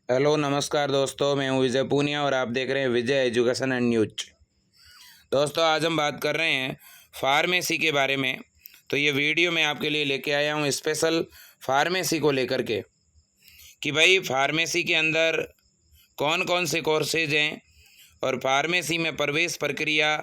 Hello नमस्कार दोस्तों, मैं हूं विजय पूनिया और आप देख रहे हैं विजय एजुकेशन एंड न्यूज। दोस्तों, आज हम बात कर रहे हैं फार्मेसी के बारे में। तो ये वीडियो मैं आपके लिए लेके आया हूं स्पेशल फार्मेसी को लेकर के कि भाई फार्मेसी के अंदर कौन कौन से कोर्सेज हैं और फार्मेसी में प्रवेश प्रक्रिया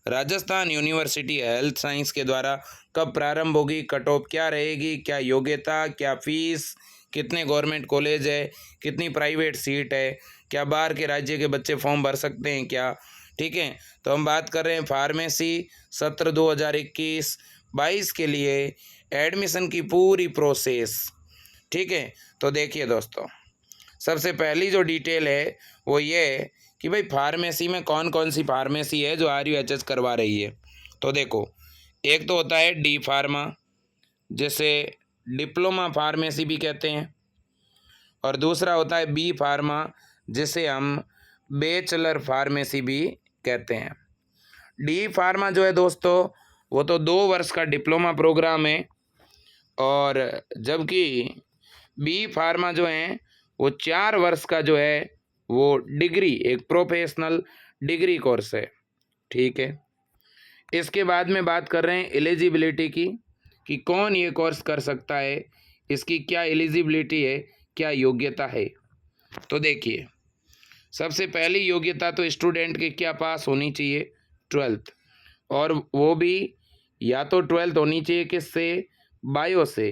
राजस्थान यूनिवर्सिटी हेल्थ साइंस के द्वारा कब प्रारंभ होगी, कट ऑफ क्या रहेगी, क्या योग्यता, क्या फीस, कितने गवर्नमेंट कॉलेज है, कितनी प्राइवेट सीट है, क्या बाहर के राज्य के बच्चे फॉर्म भर सकते हैं क्या। ठीक है, तो हम बात कर रहे हैं फार्मेसी सत्र 2021-22 के लिए एडमिशन की पूरी प्रोसेस। ठीक है, तो देखिए दोस्तों, सबसे पहली जो डिटेल है वो ये है कि भाई फार्मेसी में कौन कौन सी फार्मेसी है जो RUHS करवा रही है। तो देखो, एक तो होता है डी फार्मा, जिसे डिप्लोमा फार्मेसी भी कहते हैं, और दूसरा होता है बी फार्मा, जिसे हम बैचलर फार्मेसी भी कहते हैं। डी फार्मा जो है दोस्तों, वो तो 2 वर्ष का डिप्लोमा प्रोग्राम है, और जबकि बी फार्मा जो है वो 4 वर्ष का जो है वो डिग्री, एक प्रोफेशनल डिग्री कोर्स है। ठीक है, इसके बाद में बात कर रहे हैं एलिजिबिलिटी की कि कौन ये कोर्स कर सकता है, इसकी क्या एलिजिबिलिटी है, क्या योग्यता है। तो देखिए, सबसे पहली योग्यता तो स्टूडेंट की क्या पास होनी चाहिए, 12th, और वो भी या तो 12th होनी चाहिए किससे, बायो से,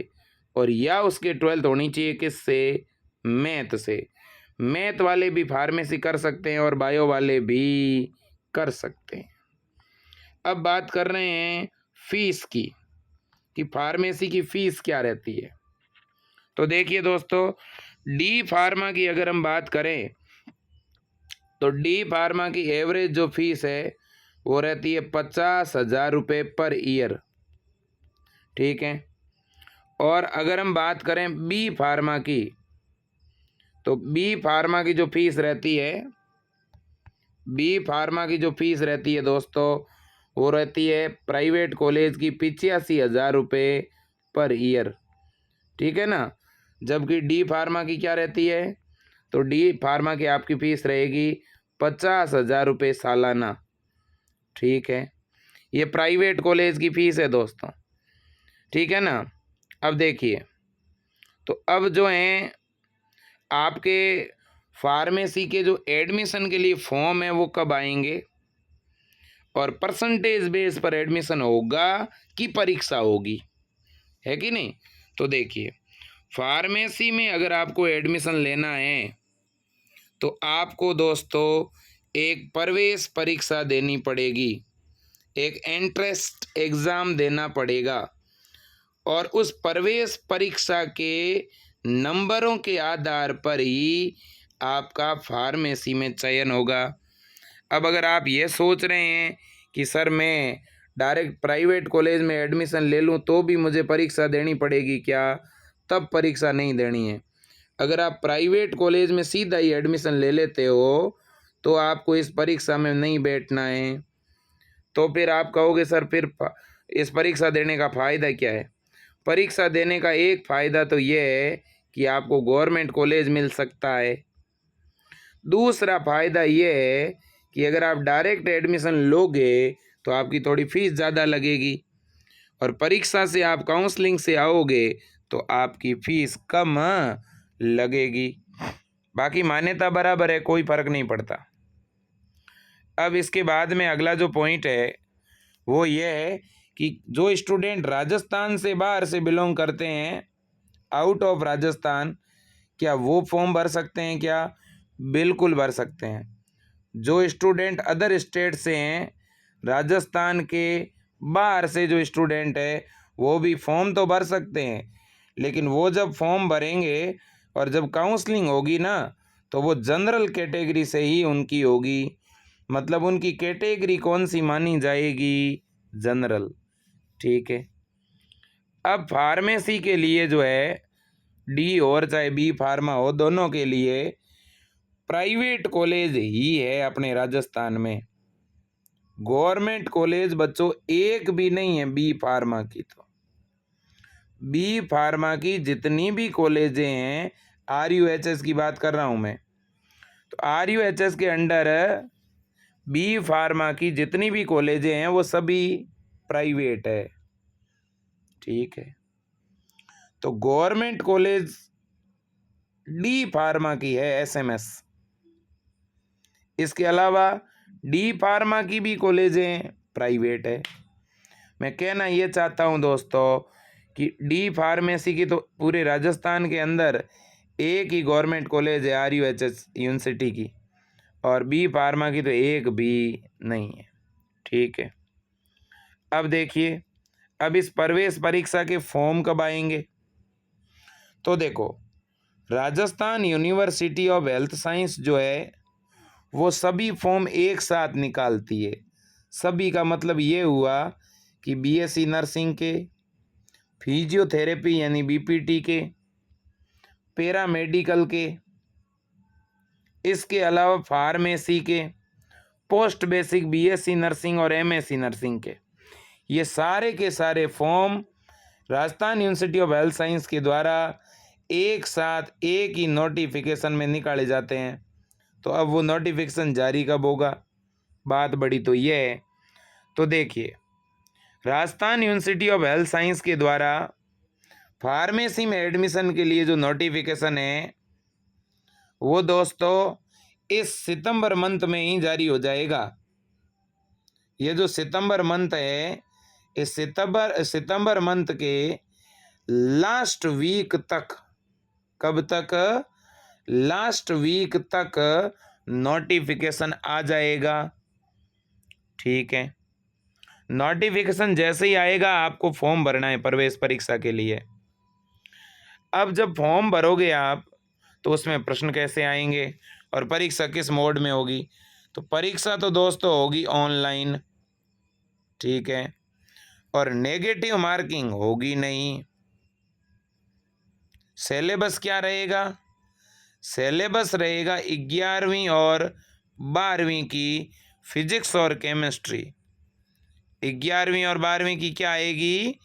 और या उसके 12th होनी चाहिए किससे, मैथ से। मैथ वाले भी फार्मेसी कर सकते हैं और बायो वाले भी कर सकते हैं। अब बात कर रहे हैं फीस की कि फार्मेसी की फीस क्या रहती है। तो देखिए दोस्तों, डी फार्मा की अगर हम बात करें तो डी फार्मा की एवरेज जो फीस है वो रहती है 50,000 रुपये पर ईयर। ठीक है, और अगर हम बात करें बी फार्मा की, तो बी फार्मा की जो फीस रहती है, बी फार्मा की जो फीस रहती है दोस्तों, वो रहती है प्राइवेट कॉलेज की 85,000 रुपये पर ईयर। ठीक है ना, जबकि डी फार्मा की क्या रहती है, तो डी फार्मा की आपकी फीस रहेगी 50,000 रुपये सालाना। ठीक है, ये प्राइवेट कॉलेज की फीस है दोस्तों। ठीक है ना। अब देखिए, तो अब जो हैं आपके फार्मेसी के जो एडमिशन के लिए फॉर्म है वो कब आएंगे, और परसेंटेज बेस पर एडमिशन होगा कि परीक्षा होगी, है कि नहीं। तो देखिए, फार्मेसी में अगर आपको एडमिशन लेना है तो आपको दोस्तों एक प्रवेश परीक्षा देनी पड़ेगी, एक एंट्रेंस एग्ज़ाम देना पड़ेगा, और उस प्रवेश परीक्षा के नंबरों के आधार पर ही आपका फार्मेसी में चयन होगा। अब अगर आप ये सोच रहे हैं कि सर मैं डायरेक्ट प्राइवेट कॉलेज में एडमिशन ले लूँ तो भी मुझे परीक्षा देनी पड़ेगी क्या, तब परीक्षा नहीं देनी है। अगर आप प्राइवेट कॉलेज में सीधा ही एडमिशन ले लेते हो तो आपको इस परीक्षा में नहीं बैठना है। तो फिर आप कहोगे सर फिर इस परीक्षा देने का फ़ायदा क्या है। परीक्षा देने का एक फ़ायदा तो ये है कि आपको गवर्नमेंट कॉलेज मिल सकता है। दूसरा फ़ायदा ये है कि अगर आप डायरेक्ट एडमिशन लोगे तो आपकी थोड़ी फीस ज़्यादा लगेगी, और परीक्षा से आप काउंसलिंग से आओगे तो आपकी फ़ीस कम लगेगी। बाकी मान्यता बराबर है, कोई फ़र्क नहीं पड़ता। अब इसके बाद में अगला जो पॉइंट है वो ये है कि जो स्टूडेंट राजस्थान से बाहर से बिलोंग करते हैं, आउट ऑफ राजस्थान, क्या वो फॉर्म भर सकते हैं क्या? बिल्कुल भर सकते हैं। जो स्टूडेंट अदर स्टेट से हैं, राजस्थान के बाहर से जो स्टूडेंट है वो भी फॉर्म तो भर सकते हैं, लेकिन वो जब फॉर्म भरेंगे और जब काउंसलिंग होगी ना, तो वो जनरल कैटेगरी से ही उनकी होगी। मतलब उनकी कैटेगरी कौन सी मानी जाएगी, जनरल। ठीक है, अब फार्मेसी के लिए जो है डी और चाहे बी फार्मा हो, दोनों के लिए प्राइवेट कॉलेज ही है अपने राजस्थान में। गवर्नमेंट कॉलेज बच्चों एक भी नहीं है बी फार्मा की। तो बी फार्मा की जितनी भी कॉलेजें हैं RUHS की बात कर रहा हूँ मैं। तो RUHS के अंडर बी फार्मा की जितनी भी कॉलेजें हैं वो सभी प्राइवेट है, ठीक है। तो गवर्नमेंट कॉलेज डी फार्मा की है SMS। इसके अलावा डी फार्मा की भी कॉलेजें प्राइवेट है। मैं कहना ये चाहता हूँ दोस्तों कि डी फार्मेसी की तो पूरे राजस्थान के अंदर एक ही गवर्नमेंट कॉलेज है RUHS यूनिवर्सिटी की, और बी फार्मा की तो एक भी नहीं है, ठीक है। अब देखिए, अब इस प्रवेश परीक्षा के फॉर्म कब आएंगे? तो देखो, Rajasthan university of health science जो है वो सभी फॉर्म एक साथ निकालती है। सभी का मतलब ये हुआ कि BSc नर्सिंग के, फिजियोथेरेपी यानी BPT के, पैरामेडिकल के, इसके अलावा फार्मेसी के, पोस्ट बेसिक BSc नर्सिंग और MSc नर्सिंग के, ये सारे के सारे form Rajasthan university of health science के द्वारा एक साथ एक ही नोटिफिकेशन में निकाले जाते हैं। तो अब वो नोटिफिकेशन जारी कब होगा? बात बड़ी तो ये है। तो देखिए, Rajasthan university of health science के द्वारा फार्मेसी में एडमिशन के लिए जो नोटिफिकेशन है वो दोस्तों इस सितंबर मंथ में ही जारी हो जाएगा। ये जो सितंबर मंथ है, इस सितंबर मंथ के लास्ट वीक तक, कब तक? लास्ट वीक तक नोटिफिकेशन आ जाएगा, ठीक है। नोटिफिकेशन जैसे ही आएगा आपको फॉर्म भरना है प्रवेश परीक्षा के लिए। अब जब फॉर्म भरोगे आप तो उसमें प्रश्न कैसे आएंगे और परीक्षा किस मोड में होगी? तो परीक्षा तो दोस्तों होगी ऑनलाइन, ठीक है, और नेगेटिव मार्किंग होगी नहीं। सिलेबस क्या रहेगा? सिलेबस रहेगा 11वीं और 12वीं की फिजिक्स और केमिस्ट्री। 11वीं और 12वीं की क्या आएगी?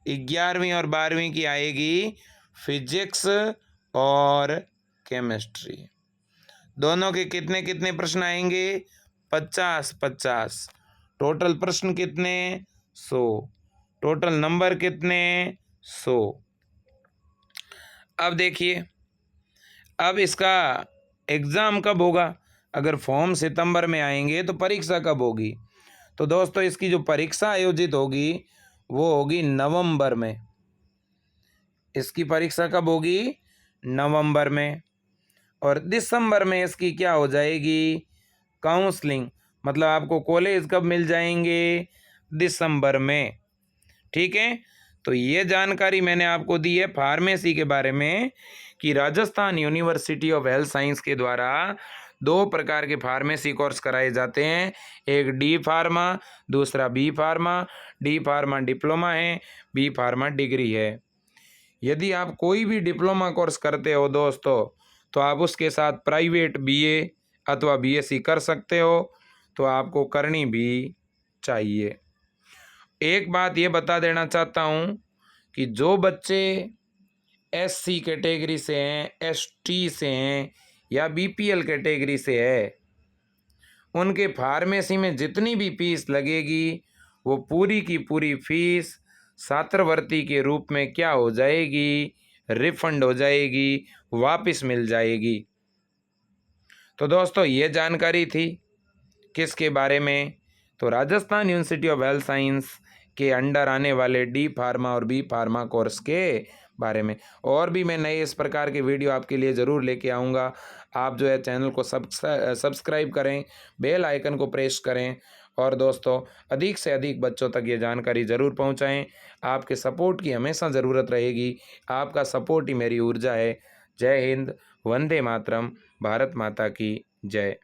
11वीं और 12वीं की आएगी फिजिक्स और केमिस्ट्री। दोनों के कितने कितने प्रश्न आएंगे? 50-50। टोटल प्रश्न कितने? 100। टोटल नंबर कितने? 100। अब देखिए, अब इसका एग्ज़ाम कब होगा? अगर फॉर्म सितंबर में आएंगे तो परीक्षा कब होगी? तो दोस्तों इसकी जो परीक्षा आयोजित होगी वो होगी नवंबर में। इसकी परीक्षा कब होगी? नवंबर में। और दिसंबर में इसकी क्या हो जाएगी? काउंसलिंग। मतलब आपको कॉलेज कब मिल जाएंगे? दिसंबर में, ठीक है। तो ये जानकारी मैंने आपको दी है फार्मेसी के बारे में कि Rajasthan university of health science के द्वारा 2 प्रकार के फार्मेसी कोर्स कराए जाते हैं। एक डी फार्मा, दूसरा B pharma. D pharma diploma है, बी फार्मा डिग्री है। यदि आप कोई भी डिप्लोमा कोर्स करते हो दोस्तों तो आप उसके साथ प्राइवेट BA अथवा BSc कर सकते हो, तो आपको करनी भी चाहिए। एक बात ये बता देना चाहता हूँ कि जो बच्चे SC कैटेगरी से हैं, ST से हैं या BPL कैटेगरी से है, उनके फार्मेसी में जितनी भी फीस लगेगी वो पूरी की पूरी फीस छात्रवृत्ति के रूप में क्या हो जाएगी? रिफंड हो जाएगी, वापस मिल जाएगी। तो दोस्तों ये जानकारी थी किसके बारे में? तो Rajasthan university of health science के अंडर आने वाले डी फार्मा और बी फार्मा कोर्स के बारे में। और भी मैं नए इस प्रकार के वीडियो आपके लिए ज़रूर लेके आऊँगा। आप जो है चैनल को सब्सक्राइब करें, बेल आइकन को प्रेस करें और दोस्तों अधिक से अधिक बच्चों तक ये जानकारी ज़रूर पहुँचाएँ। आपके सपोर्ट की हमेशा ज़रूरत रहेगी। आपका सपोर्ट ही मेरी ऊर्जा है। जय हिंद, वंदे मातरम, भारत माता की जय।